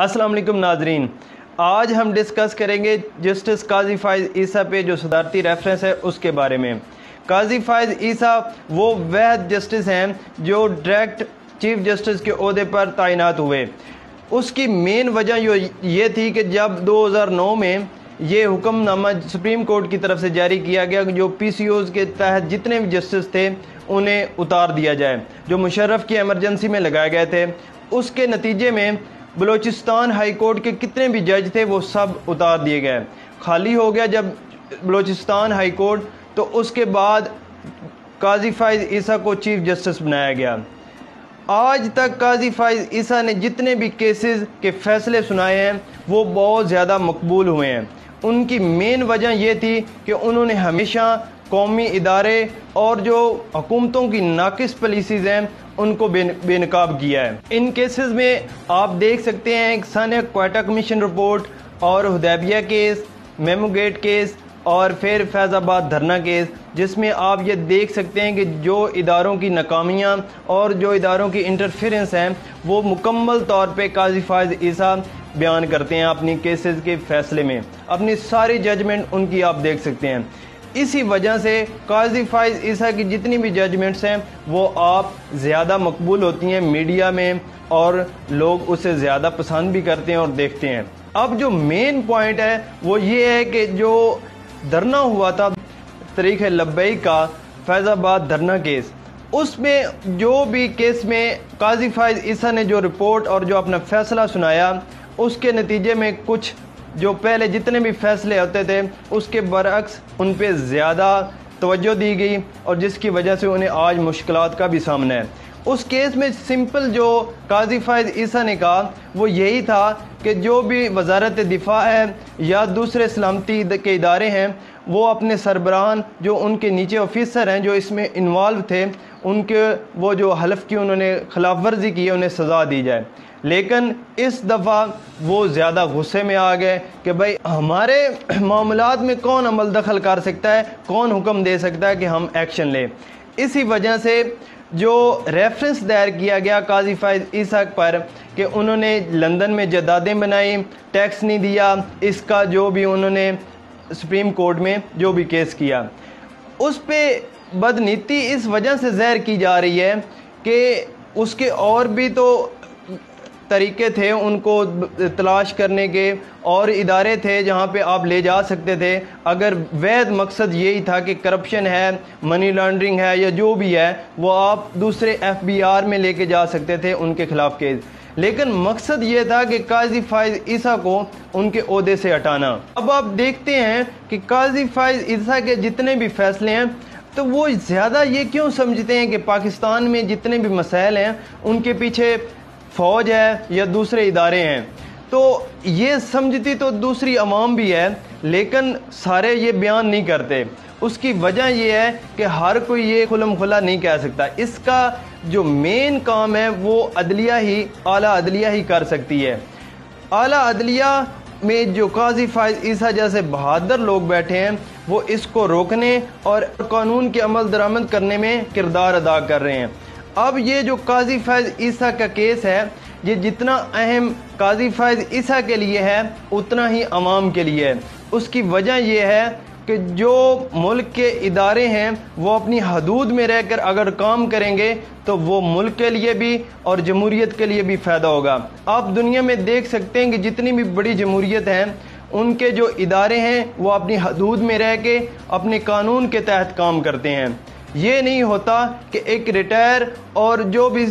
अस्सलाम वालेकुम नाजरीन, आज हम डिस्कस करेंगे जस्टिस काजी फाइज ईसा पे जो सदारती रेफरेंस है उसके बारे में। काजी फाइज ईसा वो वह जस्टिस हैं जो डायरेक्ट चीफ जस्टिस के ओहदे पर तैनात हुए। उसकी मेन वजह ये थी कि जब 2009 में ये हुक्मनामा सुप्रीम कोर्ट की तरफ से जारी किया गया जो PCOs के तहत जितने भी जस्टिस थे उन्हें उतार दिया जाए, जो मुशर्रफ की एमरजेंसी में लगाए गए थे। उसके नतीजे में बलूचिस्तान हाई कोर्ट के कितने भी जज थे वो सब उतार दिए गए, खाली हो गया जब बलूचिस्तान हाई कोर्ट। तो उसके बाद काजी फाइज ईसा को चीफ जस्टिस बनाया गया। आज तक काजी फाइज ईसा ने जितने भी केसेस के फैसले सुनाए हैं वो बहुत ज़्यादा मकबूल हुए हैं। उनकी मेन वजह ये थी कि उन्होंने हमेशा कौमी इदारे और जो हुकूमतों की नाकिस पॉलिसीज़ हैं उनको बेनकाब किया है। इन केसेस में आप देख सकते हैं सन क्वेटा कमीशन रिपोर्ट और Hudaibiya case, memo gate case और फिर फैज़ाबाद धरना केस, जिसमें आप ये देख सकते हैं कि जो इदारों की नाकामियाँ और जो इदारों की इंटरफेरेंस हैं वो मुकम्मल तौर पे काजी फाइज ईसा बयान करते हैं अपनी केसेस के फैसले में। अपनी सारी जजमेंट उनकी आप देख सकते हैं। इसी वजह से काजी फाइज ईसा की जितनी भी जजमेंट्स हैं वो आप ज़्यादा मकबूल होती हैं मीडिया में और लोग उसे ज़्यादा पसंद भी करते हैं और देखते हैं। अब जो मेन पॉइंट है वो ये है कि जो धरना हुआ था तरीक़ लब्बैक का फैज़ाबाद धरना केस, उसमें जो भी केस में काजी फाइज ईसा ने जो रिपोर्ट और जो अपना फ़ैसला सुनाया उसके नतीजे में कुछ जो पहले जितने भी फैसले होते थे उसके बरअक्स उन पे ज़्यादा तवज्जो दी गई और जिसकी वजह से उन्हें आज मुश्किलात का भी सामना है। उस केस में सिंपल जो काजी फाइज ईसा ने कहा वो यही था कि जो भी वजारत दिफा है या दूसरे सलामती के इदारे हैं वो अपने सरबराहान जो उनके नीचे ऑफिसर हैं जो इसमें इन्वॉल्व थे उनके वो जो हलफ की उन्होंने खिलाफ वर्जी की है उन्हें सज़ा दी जाए। लेकिन इस दफ़ा वो ज़्यादा गुस्से में आ गए कि भाई हमारे मामलात में कौन अमल दखल कर सकता है, कौन हुक्म दे सकता है कि हम एक्शन लें। इसी वजह से जो रेफरेंस दायर किया गया काजी फाइज ईसा पर कि उन्होंने लंदन में जदादें बनाई, टैक्स नहीं दिया, इसका जो भी उन्होंने सुप्रीम कोर्ट में जो भी केस किया उस पर बदनीति इस वजह से ज़ाहिर की जा रही है कि उसके और भी तो तरीके थे उनको तलाश करने के और इदारे थे जहाँ पे आप ले जा सकते थे। अगर वैध मकसद यही था कि करप्शन है, मनी लॉन्ड्रिंग है या जो भी है वो आप दूसरे FBR में लेके जा सकते थे उनके खिलाफ केस। लेकिन मकसद ये था कि काजी फाइज ईसा को उनके ओहदे से हटाना। अब आप देखते हैं कि काजी फाइज ईसा के जितने भी फैसले हैं तो वो ज़्यादा ये क्यों समझते हैं कि पाकिस्तान में जितने भी मसाइल हैं उनके पीछे फ़ौज है या दूसरे इदारे हैं। तो ये समझती तो दूसरी अवाम भी है लेकिन सारे ये बयान नहीं करते। उसकी वजह ये है कि हर कोई ये खुलम खुला नहीं कह सकता। इसका जो मेन काम है वो अदलिया ही, आला अदलिया ही कर सकती है। आला अदलिया में जो काजी फाइज ईसा जैसे बहादुर लोग बैठे हैं वो इसको रोकने और कानून के अमल दरामद करने में किरदार अदा कर रहे हैं। अब ये जो काजी फाइज ईसा का केस है ये जितना अहम काजी फाइज ईसा के लिए है उतना ही अवाम के लिए है। उसकी वजह यह है कि जो मुल्क के इदारे हैं वो अपनी हदूद में रहकर अगर काम करेंगे तो वो मुल्क के लिए भी और जमहूरियत के लिए भी फ़ायदा होगा। आप दुनिया में देख सकते हैं कि जितनी भी बड़ी जमहूरियत हैं उनके जो इदारे हैं वो अपनी हदूद में रह के अपने कानून के तहत काम करते हैं। ये नहीं होता कि एक रिटायर और जो भी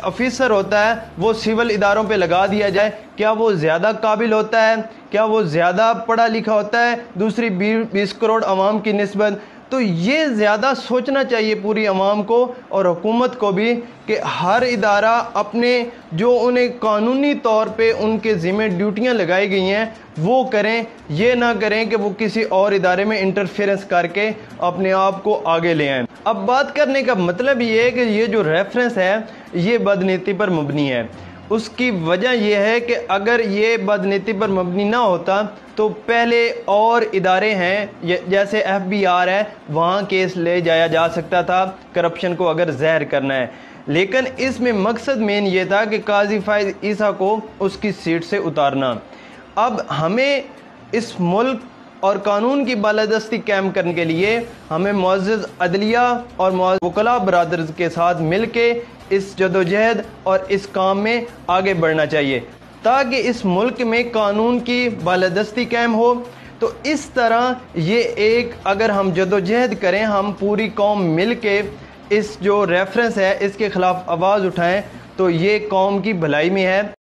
ऑफिसर होता है वो सिविल इदारों पे लगा दिया जाए। क्या वो ज़्यादा काबिल होता है? क्या वो ज़्यादा पढ़ा लिखा होता है दूसरी 20 करोड़ आवाम की निस्बत? तो ये ज़्यादा सोचना चाहिए पूरी आवाम को और हुकूमत को भी कि हर इदारा अपने जो उन्हें कानूनी तौर पे उनके ज़िम्मे ड्यूटियाँ लगाई गई हैं वो करें। ये ना करें कि वो किसी और इदारे में इंटरफेरेंस करके अपने आप को आगे ले आएँ। अब बात करने का मतलब ये है कि ये जो रेफरेंस है ये बदनीति पर मबनी है। उसकी वजह यह है कि अगर ये बदनीति पर मबनी ना होता तो पहले और इदारे हैं जैसे FBR है वहाँ केस ले जाया जा सकता था करप्शन को अगर ज़हर करना है। لیکن اس میں مقصد مین یہ تھا کہ قاضی فائز عیسیٰ کو اس کی سیٹ سے اتارنا۔ اب ہمیں اس ملک اور قانون کی بالادستی قائم کرنے کے لیے ہمیں معزز عدلیہ اور معزز وکلاء برادرز کے ساتھ مل کے اس جدوجہد اور اس کام میں آگے بڑھنا چاہیے تاکہ اس ملک میں قانون کی بالادستی قائم ہو۔ تو اس طرح یہ ایک اگر ہم جدوجہد کریں، ہم پوری قوم مل کے اس جو ریفرنس ہے اس کے خلاف آواز اٹھائیں تو یہ قوم کی بھلائی میں ہے۔